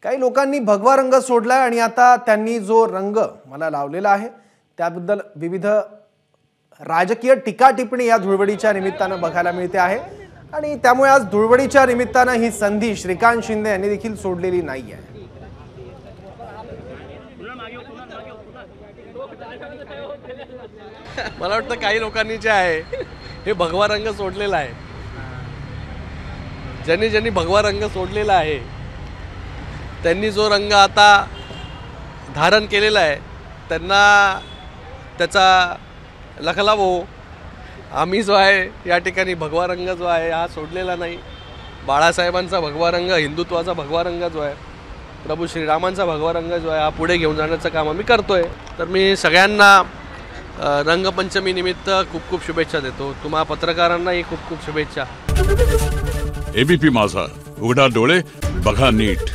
काही लोकांनी भगवा रंग सोडला आणि आता त्यांनी जो रंग मला लावलेला आहे त्याबद्दल विविध राजकीय टीका टिप्पणी या धुळवडीच्या निमित्ताने बघायला मिळते आहे आणि त्यामुळे आज धुळवडीच्या निमित्ताने ही संधी श्रीकांत शिंदे यांनी देखील सोडलेली नाही आहे। मला वाटतं काही लोकांनी जे आहे हे भगवा रंग सोडलेला आहे। ज्यांनी भगवा रंग सोडलेला आहे त्यांनी जो रंग आता धारण केलेला आहे त्यांना त्याचा लखलाभ हो। आम्ही जो आहे या ठिकाणी भगवा रंग जो आहे हा सोडलेला नाही। बाळासाहेबांचा भगवा रंग, हिंदुत्वाचा भगवा रंग जो आहे, प्रभू श्रीरामांचा भगवा रंग जो आहे हा पुढे घेऊन जाण्याचं काम आम्ही करतोय। तर मी सगळ्यांना रंगपंचमी निमित्त खूप खूप शुभेच्छा देतो। तुम्हा पत्रकारांनाही खूप खूप शुभेच्छा। एबीपी माझा, उघडा डोळे बघा नीट।